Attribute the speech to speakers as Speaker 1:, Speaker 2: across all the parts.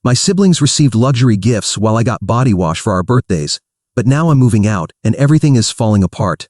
Speaker 1: My siblings received luxury gifts while I got body wash for our birthdays, but now I'm moving out and everything is falling apart.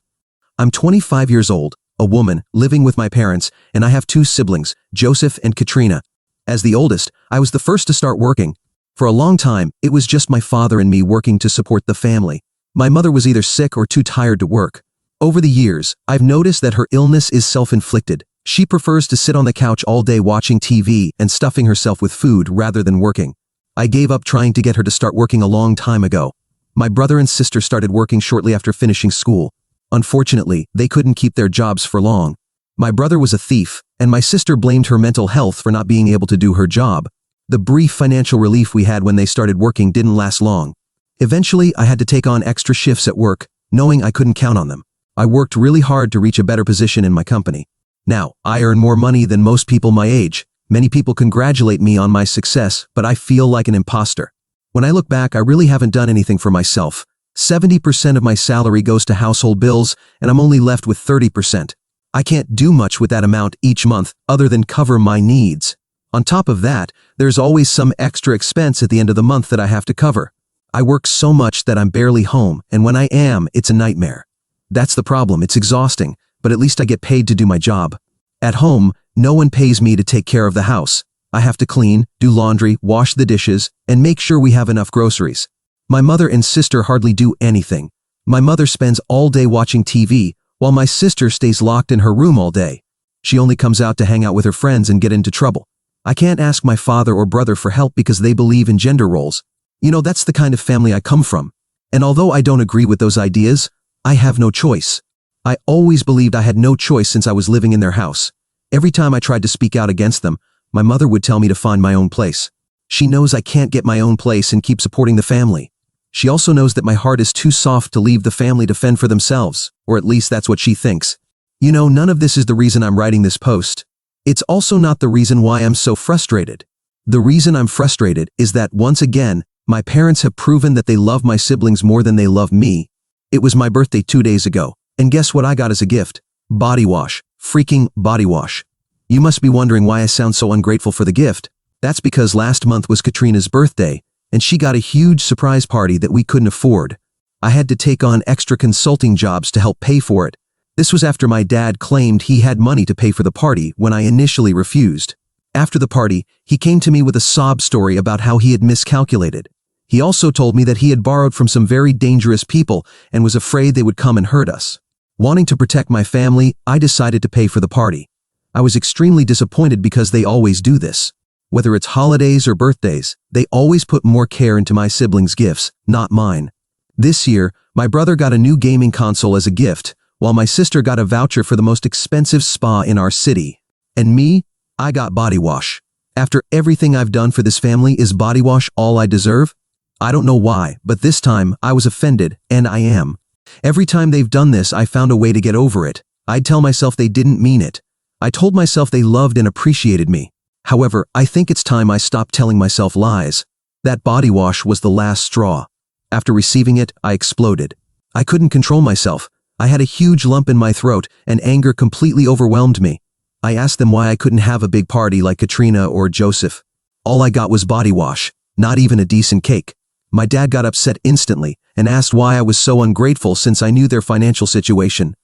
Speaker 1: I'm 25 years old, a woman, living with my parents, and I have two siblings, Joseph and Katrina. As the oldest, I was the first to start working. For a long time, it was just my father and me working to support the family. My mother was either sick or too tired to work. Over the years, I've noticed that her illness is self-inflicted. She prefers to sit on the couch all day watching TV and stuffing herself with food rather than working. I gave up trying to get her to start working a long time ago. My brother and sister started working shortly after finishing school. Unfortunately, they couldn't keep their jobs for long. My brother was a thief, and my sister blamed her mental health for not being able to do her job. The brief financial relief we had when they started working didn't last long. Eventually, I had to take on extra shifts at work, knowing I couldn't count on them. I worked really hard to reach a better position in my company. Now, I earn more money than most people my age. Many people congratulate me on my success, but I feel like an imposter. When I look back, I really haven't done anything for myself. 70% of my salary goes to household bills, and I'm only left with 30%. I can't do much with that amount each month other than cover my needs. On top of that, there's always some extra expense at the end of the month that I have to cover. I work so much that I'm barely home, and when I am, it's a nightmare. That's the problem, it's exhausting, but at least I get paid to do my job. At home, no one pays me to take care of the house. I have to clean, do laundry, wash the dishes, and make sure we have enough groceries. My mother and sister hardly do anything. My mother spends all day watching TV, while my sister stays locked in her room all day. She only comes out to hang out with her friends and get into trouble. I can't ask my father or brother for help because they believe in gender roles. You know, that's the kind of family I come from. And although I don't agree with those ideas, I have no choice. I always believed I had no choice since I was living in their house. Every time I tried to speak out against them, my mother would tell me to find my own place. She knows I can't get my own place and keep supporting the family. She also knows that my heart is too soft to leave the family to fend for themselves, or at least that's what she thinks. You know, none of this is the reason I'm writing this post. It's also not the reason why I'm so frustrated. The reason I'm frustrated is that, once again, my parents have proven that they love my siblings more than they love me. It was my birthday 2 days ago, and guess what I got as a gift? Body wash. Freaking body wash. You must be wondering why I sound so ungrateful for the gift. That's because last month was Katrina's birthday, and she got a huge surprise party that we couldn't afford. I had to take on extra consulting jobs to help pay for it. This was after my dad claimed he had money to pay for the party when I initially refused. After the party, he came to me with a sob story about how he had miscalculated. He also told me that he had borrowed from some very dangerous people and was afraid they would come and hurt us. Wanting to protect my family, I decided to pay for the party. I was extremely disappointed because they always do this. Whether it's holidays or birthdays, they always put more care into my siblings' gifts, not mine. This year, my brother got a new gaming console as a gift, while my sister got a voucher for the most expensive spa in our city. And me, I got body wash. After everything I've done for this family, is body wash all I deserve? I don't know why, but this time I was offended, and I am. Every time they've done this, I found a way to get over it. I'd tell myself they didn't mean it. I told myself they loved and appreciated me. However, I think it's time I stopped telling myself lies. That body wash was the last straw. After receiving it, I exploded. I couldn't control myself. I had a huge lump in my throat, and anger completely overwhelmed me. I asked them why I couldn't have a big party like Katrina or Joseph. All I got was body wash, not even a decent cake. My dad got upset instantly and asked why I was so ungrateful since I knew their financial situation.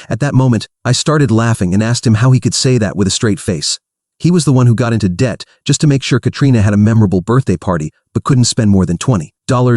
Speaker 1: At that moment, I started laughing and asked him how he could say that with a straight face. He was the one who got into debt just to make sure Katrina had a memorable birthday party but couldn't spend more than $20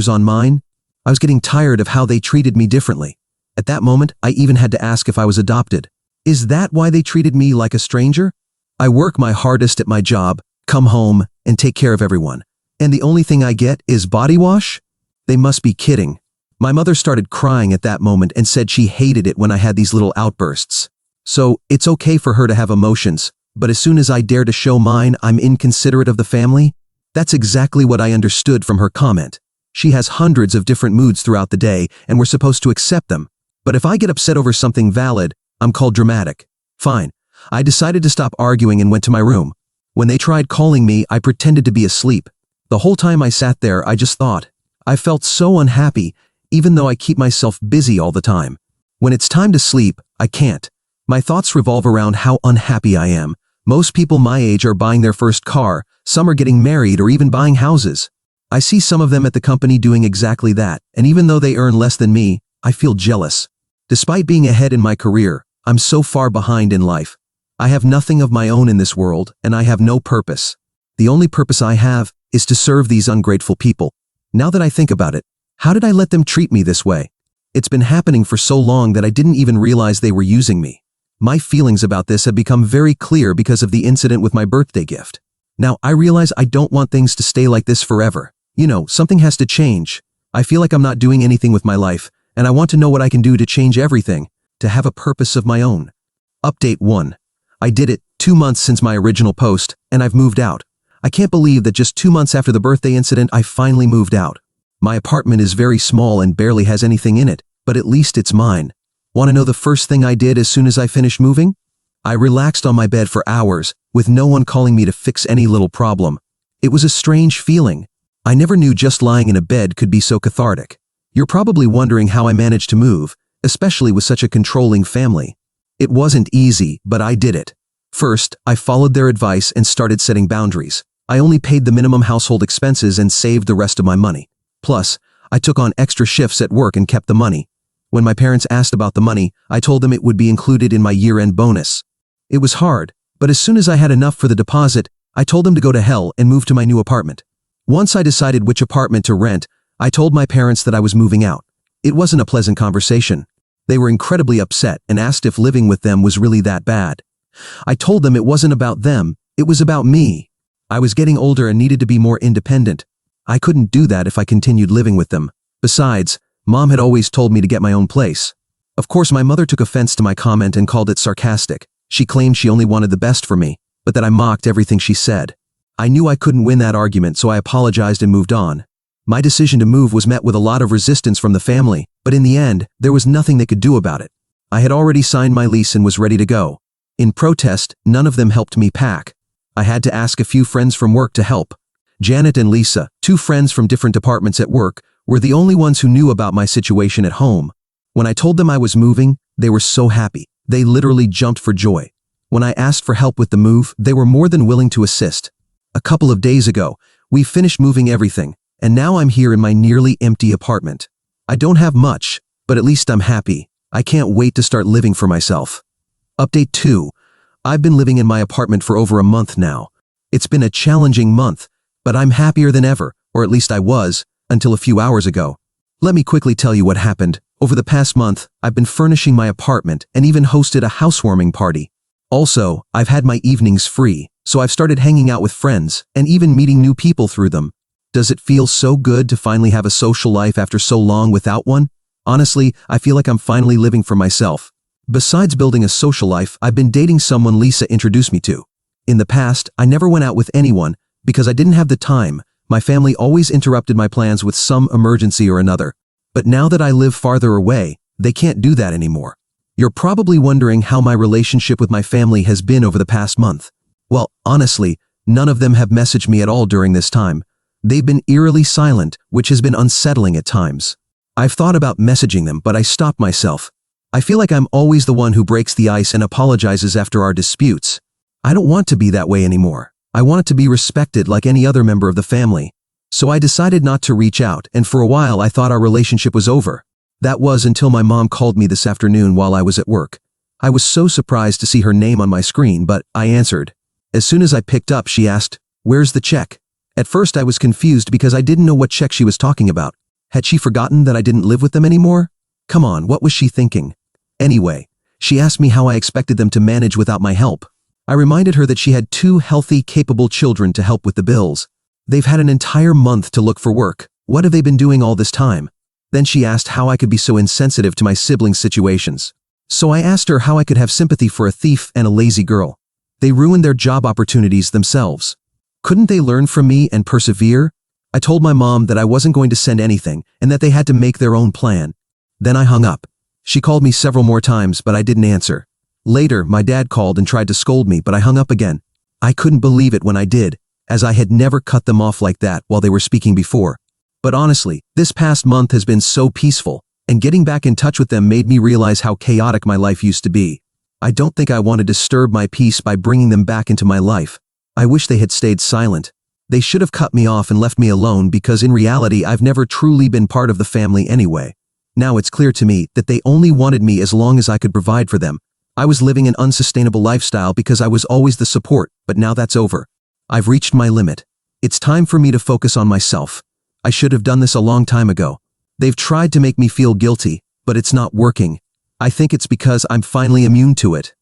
Speaker 1: on mine. I was getting tired of how they treated me differently. At that moment, I even had to ask if I was adopted. Is that why they treated me like a stranger? I work my hardest at my job, come home, and take care of everyone. And the only thing I get is body wash? They must be kidding. My mother started crying at that moment and said she hated it when I had these little outbursts. So, it's okay for her to have emotions, but as soon as I dare to show mine, I'm inconsiderate of the family? That's exactly what I understood from her comment. She has hundreds of different moods throughout the day, and we're supposed to accept them. But if I get upset over something valid, I'm called dramatic. Fine. I decided to stop arguing and went to my room. When they tried calling me, I pretended to be asleep. The whole time I sat there, I just thought. I felt so unhappy, even though I keep myself busy all the time. When it's time to sleep, I can't. My thoughts revolve around how unhappy I am. Most people my age are buying their first car, Some are getting married or even buying houses. I see some of them at the company doing exactly that, and even though they earn less than me, I feel jealous. Despite being ahead in my career, I'm so far behind in life. I have nothing of my own in this world, and I have no purpose. The only purpose I have is to serve these ungrateful people. Now that I think about it, how did I let them treat me this way? It's been happening for so long that I didn't even realize they were using me. My feelings about this have become very clear because of the incident with my birthday gift. Now, I realize I don't want things to stay like this forever. Something has to change. I feel like I'm not doing anything with my life, and I want to know what I can do to change everything, to have a purpose of my own. Update 1. I did it 2 months since my original post, and I've moved out. I can't believe that just 2 months after the birthday incident, I finally moved out. My apartment is very small and barely has anything in it, but at least it's mine. Want to know the first thing I did as soon as I finished moving? I relaxed on my bed for hours, with no one calling me to fix any little problem. It was a strange feeling. I never knew just lying in a bed could be so cathartic. You're probably wondering how I managed to move, especially with such a controlling family. It wasn't easy, but I did it. First, I followed their advice and started setting boundaries. I only paid the minimum household expenses and saved the rest of my money. Plus, I took on extra shifts at work and kept the money. When my parents asked about the money, I told them it would be included in my year-end bonus. It was hard, but as soon as I had enough for the deposit, I told them to go to hell and move to my new apartment. Once I decided which apartment to rent, I told my parents that I was moving out. It wasn't a pleasant conversation. They were incredibly upset and asked if living with them was really that bad. I told them it wasn't about them, it was about me. I was getting older and needed to be more independent. I couldn't do that if I continued living with them. Besides, Mom had always told me to get my own place. Of course, my mother took offense to my comment and called it sarcastic. She claimed she only wanted the best for me, but that I mocked everything she said. I knew I couldn't win that argument, so I apologized and moved on. My decision to move was met with a lot of resistance from the family, but in the end, there was nothing they could do about it. I had already signed my lease and was ready to go. In protest, none of them helped me pack. I had to ask a few friends from work to help. Janet and Lisa, 2 friends from different departments at work, were the only ones who knew about my situation at home. When I told them I was moving, they were so happy. They literally jumped for joy. When I asked for help with the move, they were more than willing to assist. A couple of days ago, we finished moving everything, and now I'm here in my nearly empty apartment. I don't have much, but at least I'm happy. I can't wait to start living for myself. Update 2. I've been living in my apartment for over a month now. It's been a challenging month, but I'm happier than ever, or at least I was, until a few hours ago. Let me quickly tell you what happened. Over the past month, I've been furnishing my apartment and even hosted a housewarming party. Also, I've had my evenings free, so I've started hanging out with friends and even meeting new people through them. Does it feel so good to finally have a social life after so long without one? Honestly, I feel like I'm finally living for myself. Besides building a social life, I've been dating someone Lisa introduced me to. In the past, I never went out with anyone because I didn't have the time. My family always interrupted my plans with some emergency or another. But now that I live farther away, they can't do that anymore. You're probably wondering how my relationship with my family has been over the past month. Well, honestly, none of them have messaged me at all during this time. They've been eerily silent, which has been unsettling at times. I've thought about messaging them, but I stopped myself. I feel like I'm always the one who breaks the ice and apologizes after our disputes. I don't want to be that way anymore. I want it to be respected like any other member of the family. So I decided not to reach out, and for a while I thought our relationship was over. That was until my mom called me this afternoon while I was at work. I was so surprised to see her name on my screen, but I answered. As soon as I picked up, she asked, "Where's the check?" At first I was confused because I didn't know what check she was talking about. Had she forgotten that I didn't live with them anymore? Come on, what was she thinking? Anyway, she asked me how I expected them to manage without my help. I reminded her that she had 2 healthy, capable children to help with the bills. They've had an entire month to look for work. What have they been doing all this time? Then she asked how I could be so insensitive to my siblings' situations. So I asked her how I could have sympathy for a thief and a lazy girl. They ruined their job opportunities themselves. Couldn't they learn from me and persevere? I told my mom that I wasn't going to send anything and that they had to make their own plan. Then I hung up. She called me several more times, but I didn't answer. Later, my dad called and tried to scold me, but I hung up again. I couldn't believe it when I did, as I had never cut them off like that while they were speaking before. But honestly, this past month has been so peaceful, and getting back in touch with them made me realize how chaotic my life used to be. I don't think I want to disturb my peace by bringing them back into my life. I wish they had stayed silent. They should have cut me off and left me alone because in reality I've never truly been part of the family anyway. Now it's clear to me that they only wanted me as long as I could provide for them. I was living an unsustainable lifestyle because I was always the support, but now that's over. I've reached my limit. It's time for me to focus on myself. I should have done this a long time ago. They've tried to make me feel guilty, but it's not working. I think it's because I'm finally immune to it.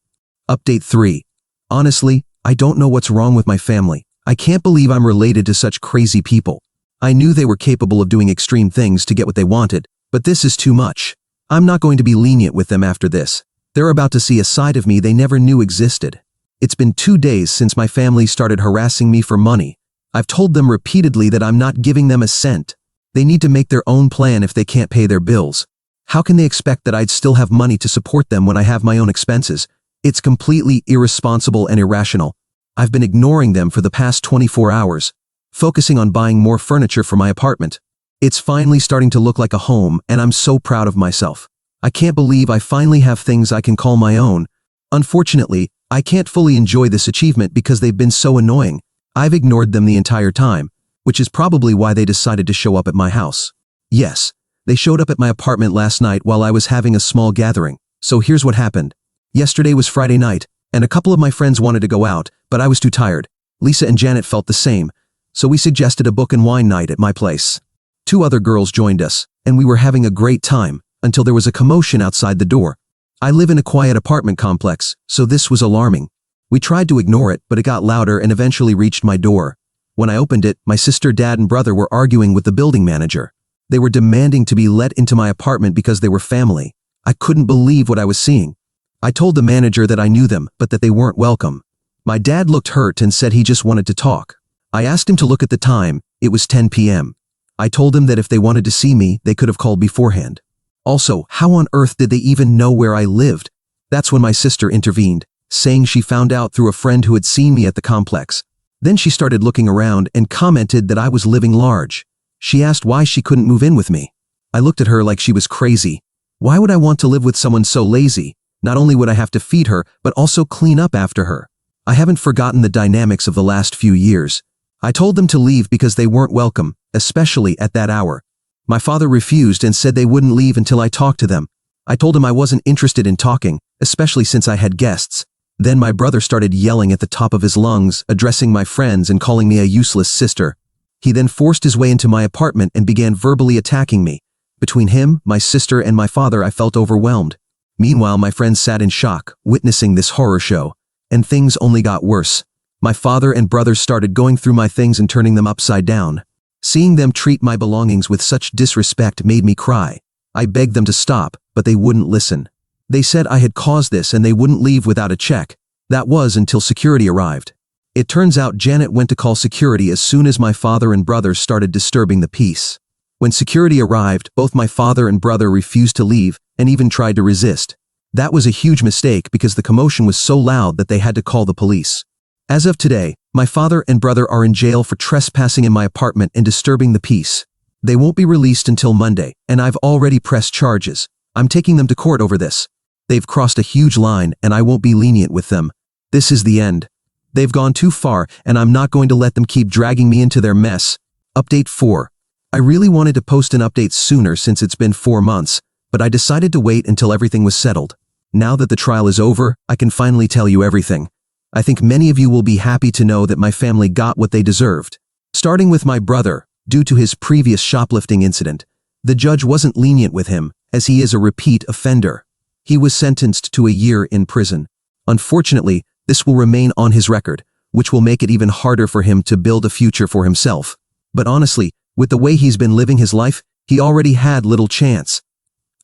Speaker 1: Update 3. Honestly, I don't know what's wrong with my family. I can't believe I'm related to such crazy people. I knew they were capable of doing extreme things to get what they wanted, but this is too much. I'm not going to be lenient with them after this. They're about to see a side of me they never knew existed. It's been 2 days since my family started harassing me for money. I've told them repeatedly that I'm not giving them a cent. They need to make their own plan if they can't pay their bills. How can they expect that I'd still have money to support them when I have my own expenses? It's completely irresponsible and irrational. I've been ignoring them for the past 24 hours, focusing on buying more furniture for my apartment. It's finally starting to look like a home, and I'm so proud of myself. I can't believe I finally have things I can call my own. Unfortunately, I can't fully enjoy this achievement because they've been so annoying. I've ignored them the entire time, which is probably why they decided to show up at my house. Yes, they showed up at my apartment last night while I was having a small gathering. So here's what happened. Yesterday was Friday night, and a couple of my friends wanted to go out, but I was too tired. Lisa and Janet felt the same, so we suggested a book and wine night at my place. 2 other girls joined us, and we were having a great time, until there was a commotion outside the door. I live in a quiet apartment complex, so this was alarming. We tried to ignore it, but it got louder and eventually reached my door. When I opened it, my sister, dad, and brother were arguing with the building manager. They were demanding to be let into my apartment because they were family. I couldn't believe what I was seeing. I told the manager that I knew them, but that they weren't welcome. My dad looked hurt and said he just wanted to talk. I asked him to look at the time. It was 10 p.m. I told him that if they wanted to see me, they could have called beforehand. Also, how on earth did they even know where I lived? That's when my sister intervened, saying she found out through a friend who had seen me at the complex. Then she started looking around and commented that I was living large. She asked why she couldn't move in with me. I looked at her like she was crazy. Why would I want to live with someone so lazy? Not only would I have to feed her, but also clean up after her. I haven't forgotten the dynamics of the last few years. I told them to leave because they weren't welcome, especially at that hour. My father refused and said they wouldn't leave until I talked to them. I told him I wasn't interested in talking, especially since I had guests. Then my brother started yelling at the top of his lungs, addressing my friends and calling me a useless sister. He then forced his way into my apartment and began verbally attacking me. Between him, my sister, and my father, I felt overwhelmed. Meanwhile, my friends sat in shock, witnessing this horror show. And things only got worse. My father and brothers started going through my things and turning them upside down. Seeing them treat my belongings with such disrespect made me cry. I begged them to stop, but they wouldn't listen. They said I had caused this and they wouldn't leave without a check. That was until security arrived. It turns out Janet went to call security as soon as my father and brother started disturbing the peace. When security arrived, both my father and brother refused to leave and even tried to resist. That was a huge mistake because the commotion was so loud that they had to call the police. As of today, my father and brother are in jail for trespassing in my apartment and disturbing the peace. They won't be released until Monday, and I've already pressed charges. I'm taking them to court over this. They've crossed a huge line, and I won't be lenient with them. This is the end. They've gone too far, and I'm not going to let them keep dragging me into their mess. Update 4. I really wanted to post an update sooner since it's been 4 months, but I decided to wait until everything was settled. Now that the trial is over, I can finally tell you everything. I think many of you will be happy to know that my family got what they deserved. Starting with my brother, due to his previous shoplifting incident, the judge wasn't lenient with him, as he is a repeat offender. He was sentenced to a year in prison. Unfortunately, this will remain on his record, which will make it even harder for him to build a future for himself. But honestly, with the way he's been living his life, he already had little chance.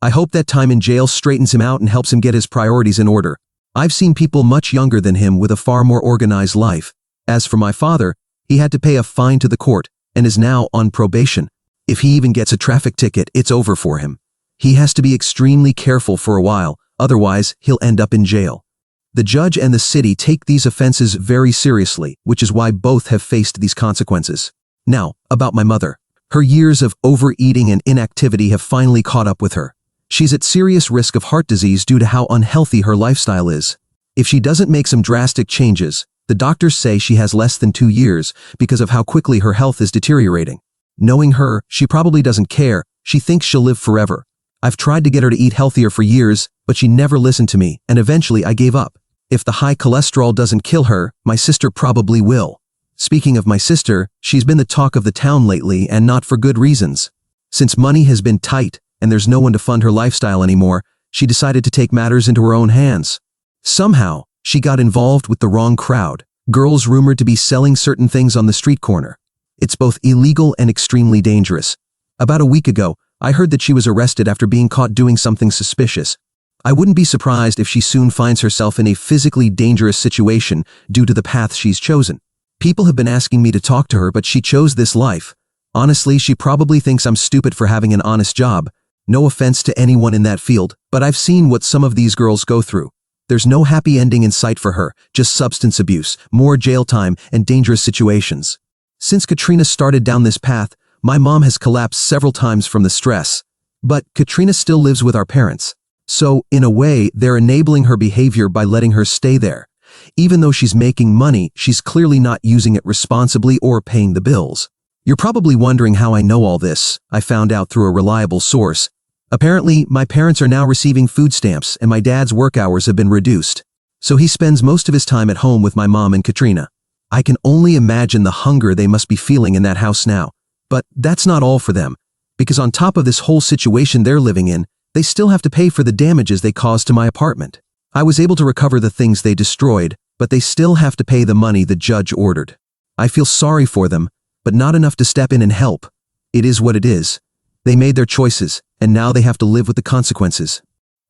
Speaker 1: I hope that time in jail straightens him out and helps him get his priorities in order. I've seen people much younger than him with a far more organized life. As for my father, he had to pay a fine to the court and is now on probation. If he even gets a traffic ticket, it's over for him. He has to be extremely careful for a while, otherwise he'll end up in jail. The judge and the city take these offenses very seriously, which is why both have faced these consequences. Now, about my mother. Her years of overeating and inactivity have finally caught up with her. She's at serious risk of heart disease due to how unhealthy her lifestyle is. If she doesn't make some drastic changes, The doctors say she has less than 2 years because of how quickly her health is deteriorating. Knowing her, she probably doesn't care. She thinks she'll live forever. I've tried to get her to eat healthier for years, but she never listened to me, and eventually I gave up. If the high cholesterol doesn't kill her, my sister probably will. Speaking of my sister, she's been the talk of the town lately, and not for good reasons. Since money has been tight, and there's no one to fund her lifestyle anymore, she decided to take matters into her own hands. Somehow, she got involved with the wrong crowd, girls rumored to be selling certain things on the street corner. It's both illegal and extremely dangerous. About a week ago, I heard that she was arrested after being caught doing something suspicious. I wouldn't be surprised if she soon finds herself in a physically dangerous situation due to the path she's chosen. People have been asking me to talk to her, but she chose this life. Honestly, she probably thinks I'm stupid for having an honest job. No offense to anyone in that field, but I've seen what some of these girls go through. There's no happy ending in sight for her, just substance abuse, more jail time, and dangerous situations. Since Katrina started down this path, my mom has collapsed several times from the stress. But Katrina still lives with our parents. So, in a way, they're enabling her behavior by letting her stay there. Even though she's making money, she's clearly not using it responsibly or paying the bills. You're probably wondering how I know all this. I found out through a reliable source. Apparently, my parents are now receiving food stamps and my dad's work hours have been reduced. So he spends most of his time at home with my mom and Katrina. I can only imagine the hunger they must be feeling in that house now. But that's not all for them, because on top of this whole situation they're living in, they still have to pay for the damages they caused to my apartment. I was able to recover the things they destroyed, but they still have to pay the money the judge ordered. I feel sorry for them, but not enough to step in and help. It is what it is. They made their choices, and now they have to live with the consequences.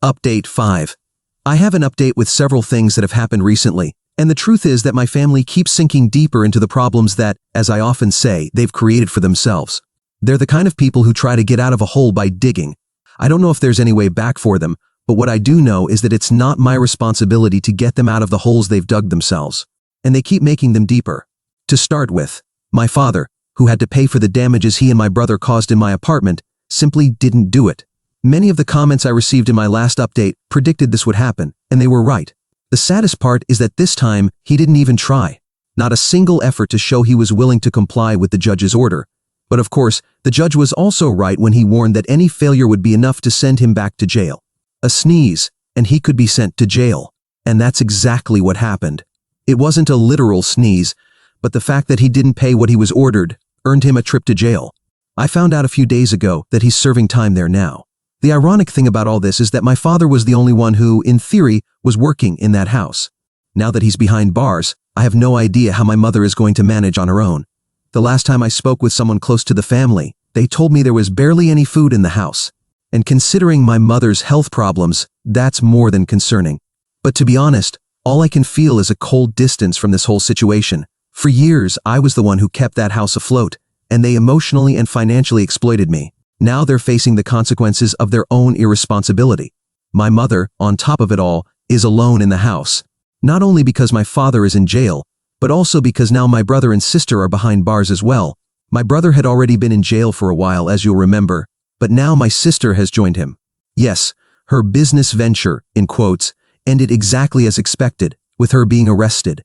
Speaker 1: Update 5. I have an update with several things that have happened recently, and the truth is that my family keeps sinking deeper into the problems that, as I often say, they've created for themselves. They're the kind of people who try to get out of a hole by digging. I don't know if there's any way back for them, but what I do know is that it's not my responsibility to get them out of the holes they've dug themselves. And they keep making them deeper. To start with, my father, who had to pay for the damages he and my brother caused in my apartment, simply didn't do it. Many of the comments I received in my last update predicted this would happen, and they were right. The saddest part is that this time, he didn't even try. Not a single effort to show he was willing to comply with the judge's order. But of course, the judge was also right when he warned that any failure would be enough to send him back to jail. A sneeze, and he could be sent to jail. And that's exactly what happened. It wasn't a literal sneeze, but the fact that he didn't pay what he was ordered earned him a trip to jail. I found out a few days ago that he's serving time there now. The ironic thing about all this is that my father was the only one who, in theory, was working in that house. Now that he's behind bars, I have no idea how my mother is going to manage on her own. The last time I spoke with someone close to the family, they told me there was barely any food in the house. And considering my mother's health problems, that's more than concerning. But to be honest, all I can feel is a cold distance from this whole situation. For years, I was the one who kept that house afloat, and they emotionally and financially exploited me. Now they're facing the consequences of their own irresponsibility. My mother, on top of it all, is alone in the house. Not only because my father is in jail, but also because now my brother and sister are behind bars as well. My brother had already been in jail for a while, as you'll remember, but now my sister has joined him. Yes, her business venture, in quotes, ended exactly as expected, with her being arrested.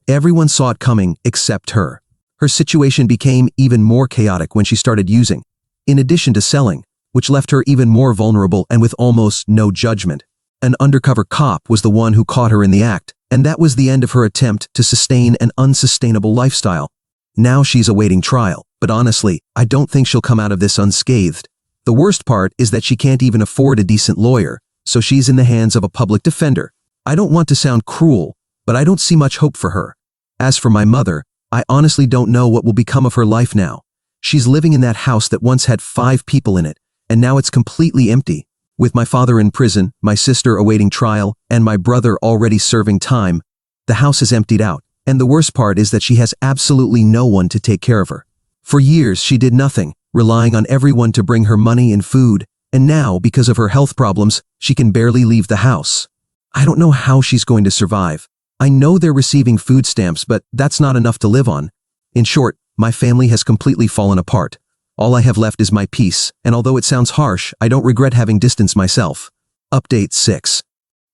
Speaker 1: Everyone saw it coming except her. Her situation became even more chaotic when she started using, in addition to selling, which left her even more vulnerable and with almost no judgment. An undercover cop was the one who caught her in the act, and that was the end of her attempt to sustain an unsustainable lifestyle. Now she's awaiting trial, but honestly, I don't think she'll come out of this unscathed. The worst part is that she can't even afford a decent lawyer, so she's in the hands of a public defender. I don't want to sound cruel, but I don't see much hope for her. As for my mother, I honestly don't know what will become of her life now. She's living in that house that once had 5 people in it, and now it's completely empty. With my father in prison, my sister awaiting trial, and my brother already serving time, the house is emptied out, and the worst part is that she has absolutely no one to take care of her. For years she did nothing, relying on everyone to bring her money and food, and now, because of her health problems, she can barely leave the house. I don't know how she's going to survive. I know they're receiving food stamps, but that's not enough to live on. In short, my family has completely fallen apart. All I have left is my peace, and although it sounds harsh, I don't regret having distanced myself. Update 6.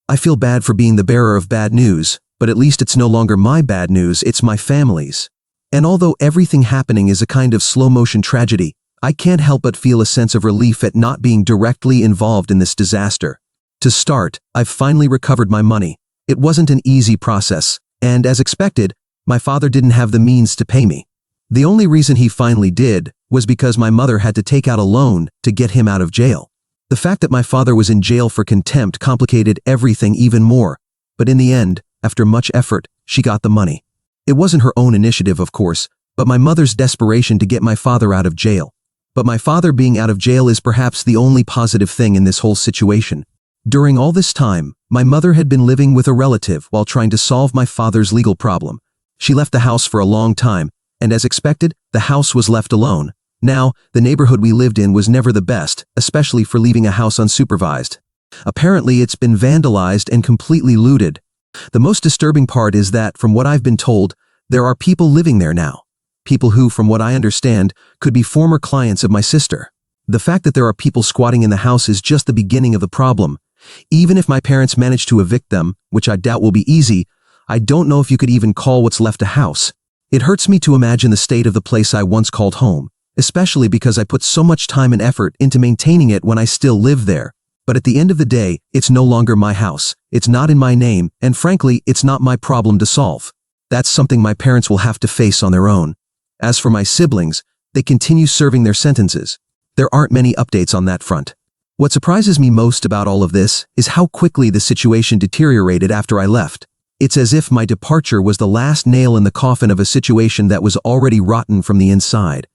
Speaker 1: I feel bad for being the bearer of bad news, but at least it's no longer my bad news, it's my family's. And although everything happening is a kind of slow-motion tragedy, I can't help but feel a sense of relief at not being directly involved in this disaster. To start, I've finally recovered my money. It wasn't an easy process, and as expected, my father didn't have the means to pay me. The only reason he finally did was because my mother had to take out a loan to get him out of jail. The fact that my father was in jail for contempt complicated everything even more, but in the end, after much effort, she got the money. It wasn't her own initiative, of course, but my mother's desperation to get my father out of jail. But my father being out of jail is perhaps the only positive thing in this whole situation. During all this time, my mother had been living with a relative while trying to solve my father's legal problem. She left the house for a long time, and as expected, the house was left alone. Now, the neighborhood we lived in was never the best, especially for leaving a house unsupervised. Apparently, it's been vandalized and completely looted. The most disturbing part is that, from what I've been told, there are people living there now. People who, from what I understand, could be former clients of my sister. The fact that there are people squatting in the house is just the beginning of the problem. Even if my parents manage to evict them, which I doubt will be easy, I don't know if you could even call what's left a house. It hurts me to imagine the state of the place I once called home, especially because I put so much time and effort into maintaining it when I still live there. But at the end of the day, it's no longer my house, it's not in my name, and frankly, it's not my problem to solve. That's something my parents will have to face on their own. As for my siblings, they continue serving their sentences. There aren't many updates on that front. What surprises me most about all of this is how quickly the situation deteriorated after I left. It's as if my departure was the last nail in the coffin of a situation that was already rotten from the inside.